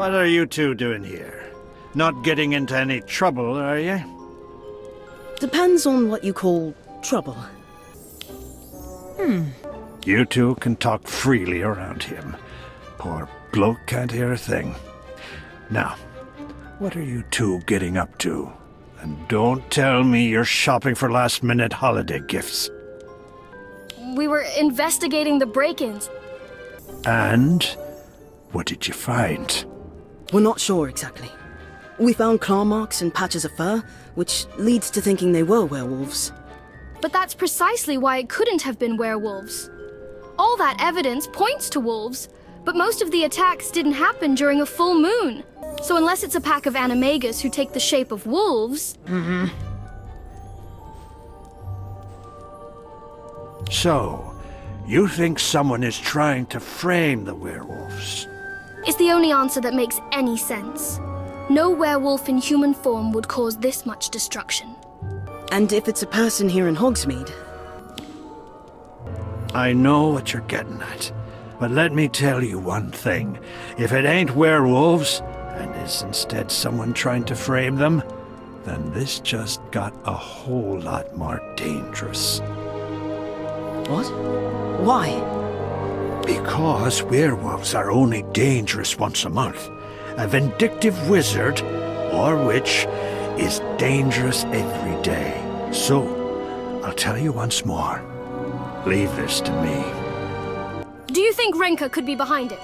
What are you two doing here? Not getting into any trouble, are you? Depends on what you call trouble. You two can talk freely around him. Poor bloke can't hear a thing. Now, what are you two getting up to? And don't tell me you're shopping for last-minute holiday gifts. We were investigating the break-ins. And what did you find? We're not sure exactly. We found claw marks and patches of fur, which leads to thinking they were werewolves. But that's precisely why it couldn't have been werewolves. All that evidence points to wolves, but most of the attacks didn't happen during a full moon. So unless it's a pack of animagus who take the shape of wolves... So, you think someone is trying to frame the werewolves? It's the only answer that makes any sense. No werewolf in human form would cause this much destruction. And if it's a person here in Hogsmeade... I know what you're getting at, but let me tell you one thing. If it ain't werewolves, and is instead someone trying to frame them, then this just got a whole lot more dangerous. What? Why? Because werewolves are only dangerous once a month. A vindictive wizard, or witch, is dangerous every day. So, I'll tell you once more. Leave this to me. Do you think Renka could be behind it?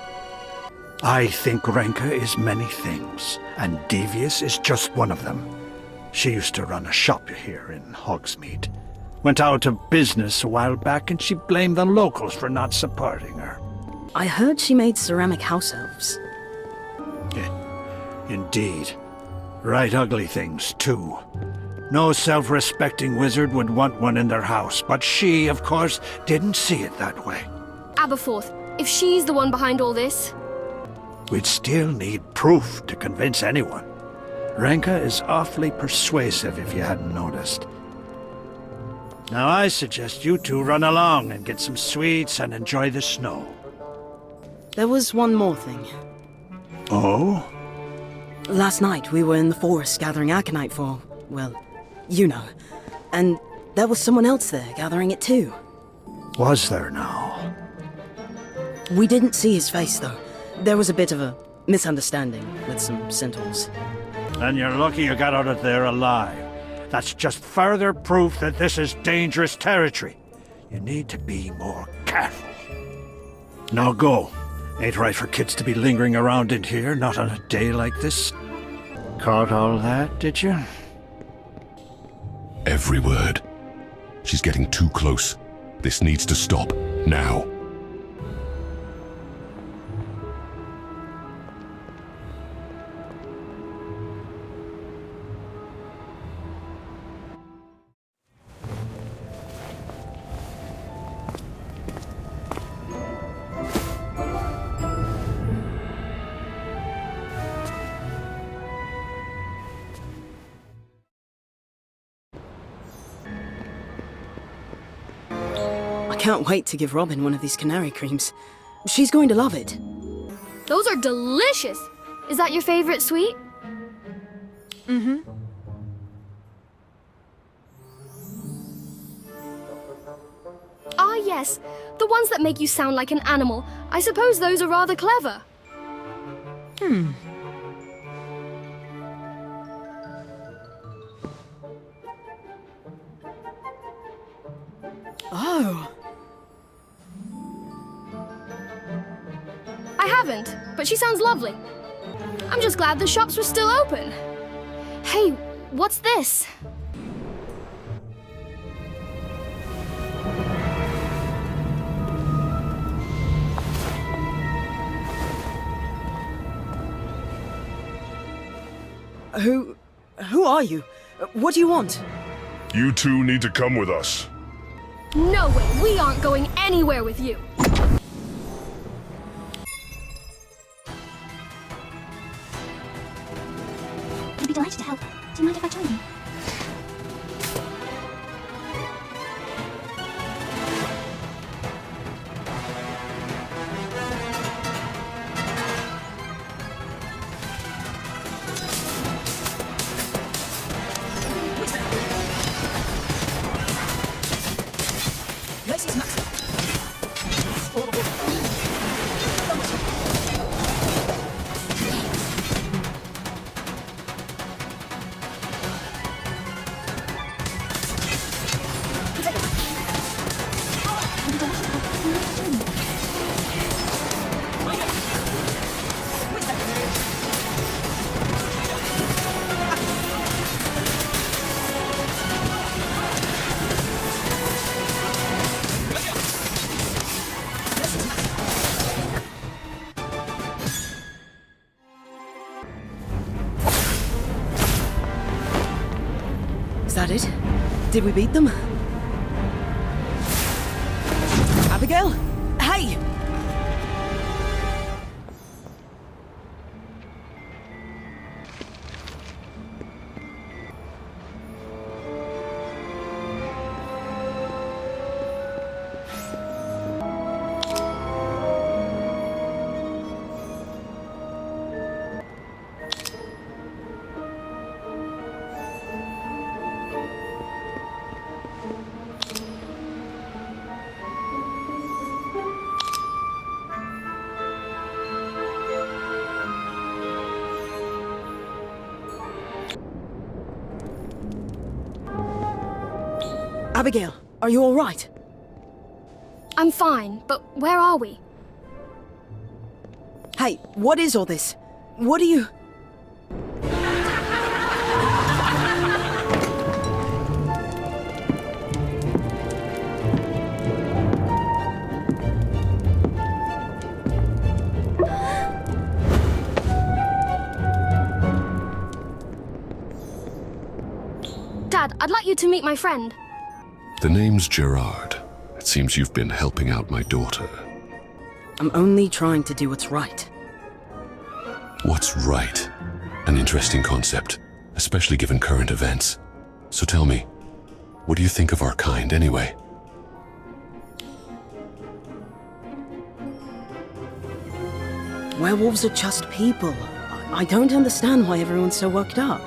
I think Renka is many things, and Devious is just one of them. She used to run a shop here in Hogsmeade. Went out of business a while back and she blamed the locals for not supporting her. I heard she made ceramic house elves. Indeed. Right ugly things, too. No self-respecting wizard would want one in their house, but she, of course, didn't see it that way. Aberforth, if she's the one behind all this... We'd still need proof to convince anyone. Renka is awfully persuasive if you hadn't noticed. Now I suggest you two run along and get some sweets and enjoy the snow. There was one more thing. Oh? Last night we were in the forest gathering aconite for, well, you know. And there was someone else there gathering it too. Was there now? We didn't see his face though. There was a bit of a misunderstanding with some centaurs. And you're lucky you got out of there alive. That's just further proof that this is dangerous territory. You need to be more careful. Now go. Ain't right for kids to be lingering around in here, not on a day like this. Caught all that, did you? Every word. She's getting too close. This needs to stop, now. I can't wait to give Robin one of these canary creams. She's going to love it. Those are delicious! Is that your favorite sweet? Ah, yes. The ones that make you sound like an animal. I suppose those are rather clever. Oh. I haven't, but she sounds lovely. I'm just glad the shops were still open. Hey, what's this? Who are you? What do you want? You two need to come with us. No way, we aren't going anywhere with you. I'd be delighted to help. Do you mind if I join you? Is that it? Did we beat them? Abigail? Hey! Abigail, are you all right? I'm fine, but where are we? Hey, what is all this? What are you... Dad, I'd like you to meet my friend. The name's Gerard. It seems you've been helping out my daughter. I'm only trying to do what's right. What's right? An interesting concept, especially given current events. So tell me, what do you think of our kind anyway? Werewolves are just people. I don't understand why everyone's so worked up.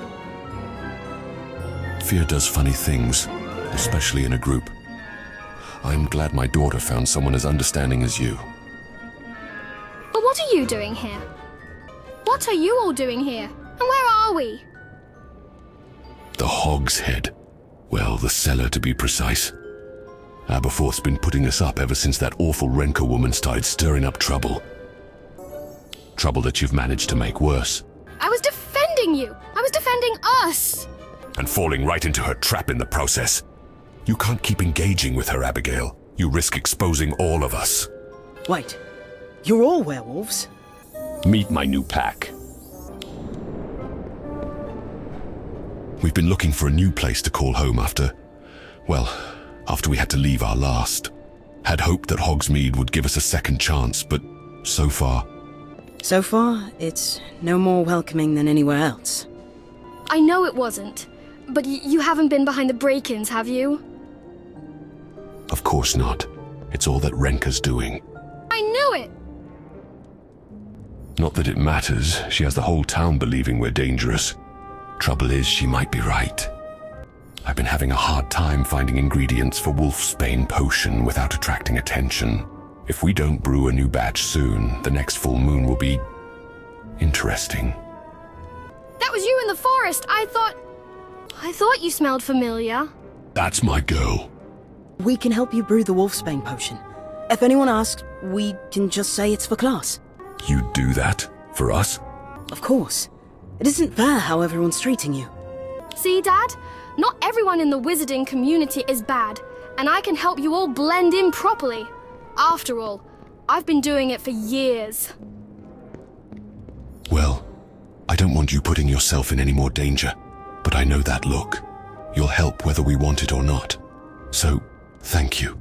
Fear does funny things, especially in a group. I'm glad my daughter found someone as understanding as you. But what are you doing here? What are you all doing here? And where are we? The Hog's Head. Well, the cellar to be precise. Aberforth's been putting us up ever since that awful Renka woman started stirring up trouble. Trouble that you've managed to make worse. I was defending you! I was defending us! And falling right into her trap in the process. You can't keep engaging with her, Abigail. You risk exposing all of us. Wait, you're all werewolves? Meet my new pack. We've been looking for a new place to call home after we had to leave our last. Had hoped that Hogsmeade would give us a second chance, but so far... So far, it's no more welcoming than anywhere else. I know it wasn't, but you haven't been behind the break-ins, have you? Of course not. It's all that Renka's doing. I knew it! Not that it matters. She has the whole town believing we're dangerous. Trouble is, she might be right. I've been having a hard time finding ingredients for Wolfsbane potion without attracting attention. If we don't brew a new batch soon, the next full moon will be... interesting. That was you in the forest! I thought you smelled familiar. That's my girl. We can help you brew the Wolfsbane potion. If anyone asks, we can just say it's for class. You'd do that? For us? Of course. It isn't fair how everyone's treating you. See, Dad? Not everyone in the wizarding community is bad, and I can help you all blend in properly. After all, I've been doing it for years. Well, I don't want you putting yourself in any more danger, but I know that look. You'll help whether we want it or not. So, thank you.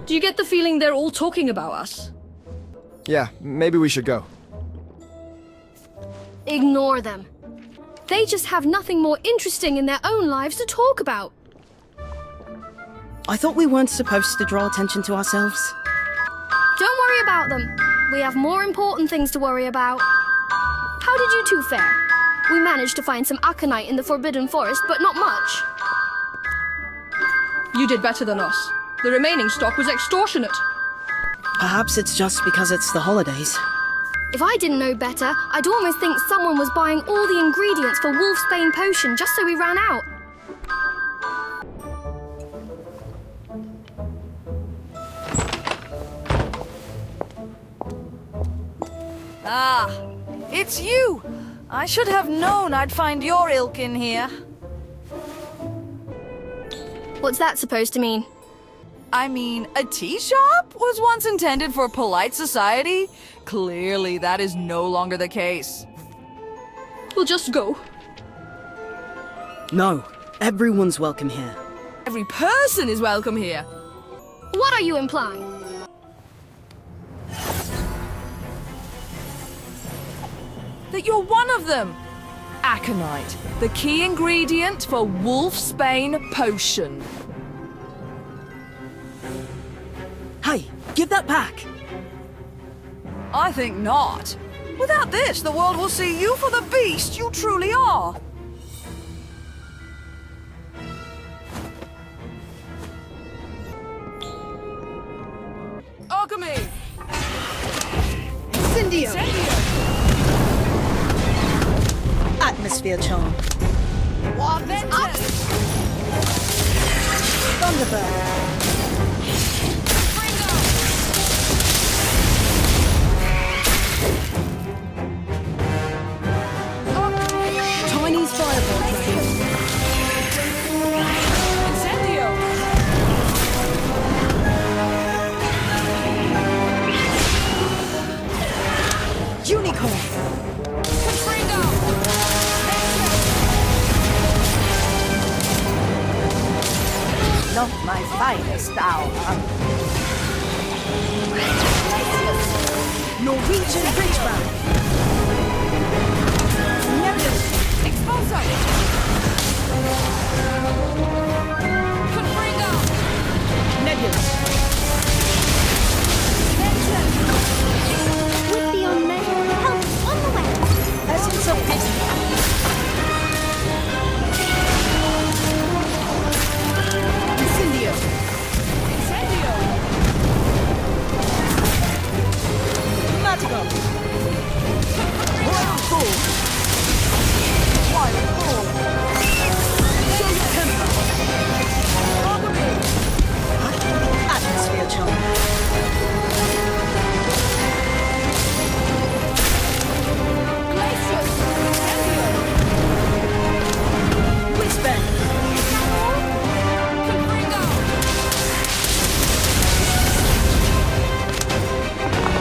Do you get the feeling they're all talking about us? Yeah, maybe we should go. Ignore them. They just have nothing more interesting in their own lives to talk about. I thought we weren't supposed to draw attention to ourselves. Don't worry about them. We have more important things to worry about. How did you two fare? We managed to find some aconite in the Forbidden Forest, but not much. You did better than us. The remaining stock was extortionate. Perhaps it's just because it's the holidays. If I didn't know better, I'd almost think someone was buying all the ingredients for Wolfsbane potion just so we ran out. Ah, it's you! I should have known I'd find your ilk in here. What's that supposed to mean? I mean, a tea shop was once intended for polite society. Clearly, that is no longer the case. We'll just go. No, everyone's welcome here. Every person is welcome here. What are you implying? That you're one of them. Aconite, the key ingredient for Wolfsbane potion. Hey, give that back! I think not. Without this, the world will see you for the beast you truly are. Alchemy! Incendio! Incendio! Atmosphere charm. Ventus! Thunderbird. Chinese fireball dragon. Incendio! Unicorn. Confringo! Not my finest hour. Norwegian Ridgeback. Nebulous. Expulso! Confringo! Nebulous. Would be on measure. Help on the way. Essence of pity. Incendio. Incendio! Magical. Royal Fall. Wild Fall. Solar Temper. Atmosphere charm. Glacius! Incendio! Whizbang. Confringo!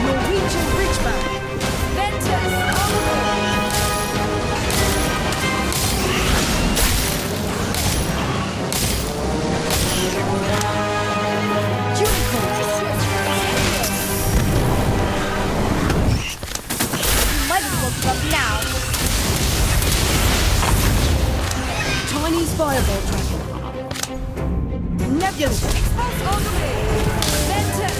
Norwegian Ridgeback. Ventus! Unicorn. Might as well give up now. Chinese fireball dragon. Nebulous. Alchemy! Ventus!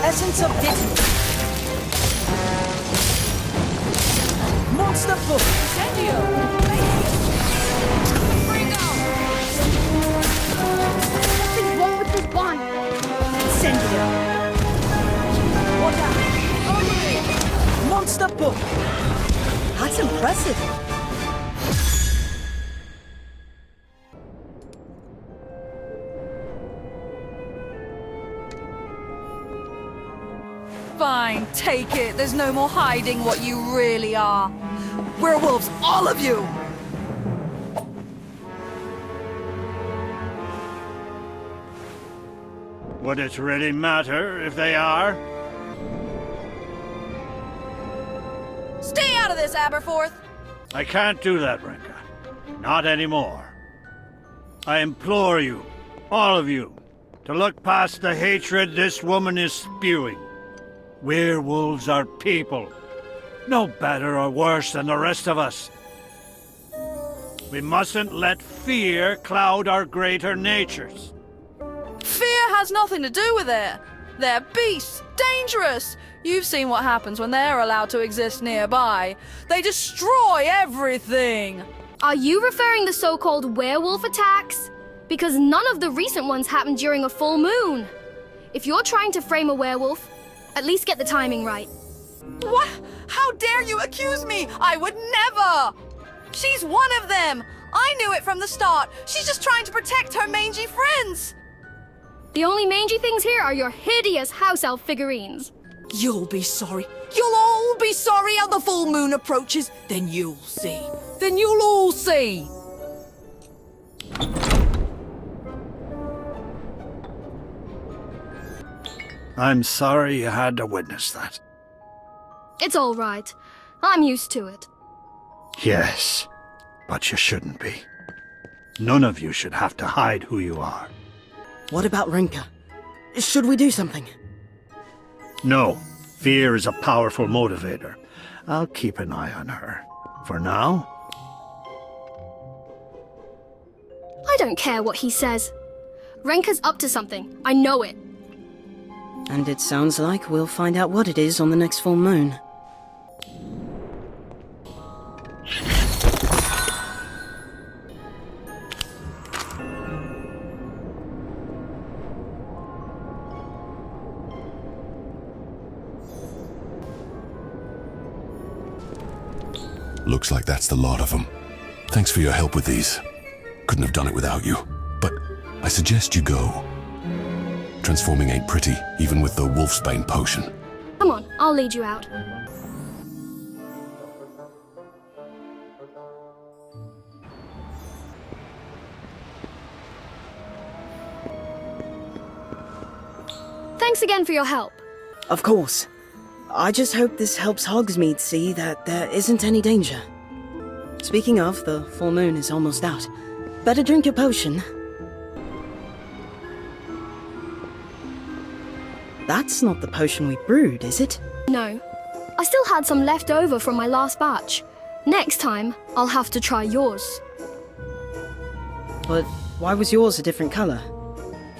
Essence of pity. Monster foot. Incendio! Confringo! Something's wrong with this bond. Incendio. Water. Alchemy! Monster foot. That's impressive. Fine, take it. There's no more hiding what you really are. Werewolves, all of you! Would it really matter if they are? Stay out of this, Aberforth! I can't do that, Renka. Not anymore. I implore you, all of you, to look past the hatred this woman is spewing. Werewolves are people, no better or worse than the rest of us. We mustn't let fear cloud our greater natures. Fear has nothing to do with it. They're beasts, dangerous. You've seen what happens when they're allowed to exist nearby. They destroy everything. Are you referring the so-called werewolf attacks? Because none of the recent ones happened during a full moon. If you're trying to frame a werewolf, at least get the timing right. What? How dare you accuse me? I would never! She's one of them! I knew it from the start. She's just trying to protect her mangy friends. The only mangy things here are your hideous house elf figurines. You'll be sorry. You'll all be sorry how the full moon approaches. Then you'll see. Then you'll all see. I'm sorry you had to witness that. It's all right. I'm used to it. Yes, but you shouldn't be. None of you should have to hide who you are. What about Rinka? Should we do something? No, fear is a powerful motivator. I'll keep an eye on her. For now, I don't care what he says. Renka's up to something. I know it. And it sounds like we'll find out what it is on the next full moon. Looks like that's the lot of them. Thanks for your help with these. Couldn't have done it without you. But I suggest you go. Transforming ain't pretty, even with the wolfsbane potion. Come on, I'll lead you out. Thanks again for your help. Of course. I just hope this helps Hogsmeade see that there isn't any danger. Speaking of, the full moon is almost out. Better drink your potion. That's not the potion we brewed, is it? No. I still had some left over from my last batch. Next time, I'll have to try yours. But why was yours a different color?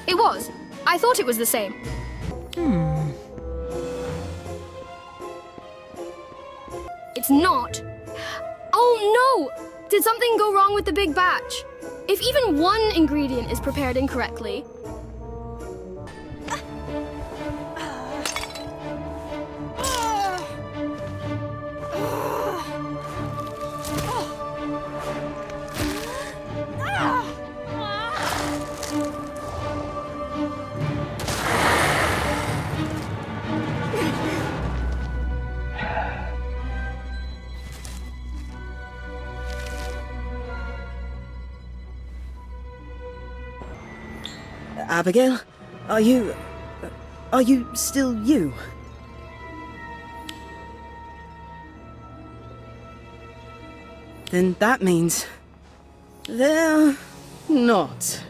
It was. I thought it was the same. It's not. Oh no! Did something go wrong with the big batch? If even one ingredient is prepared incorrectly... Abigail? Are you still you? Then that means... they're not.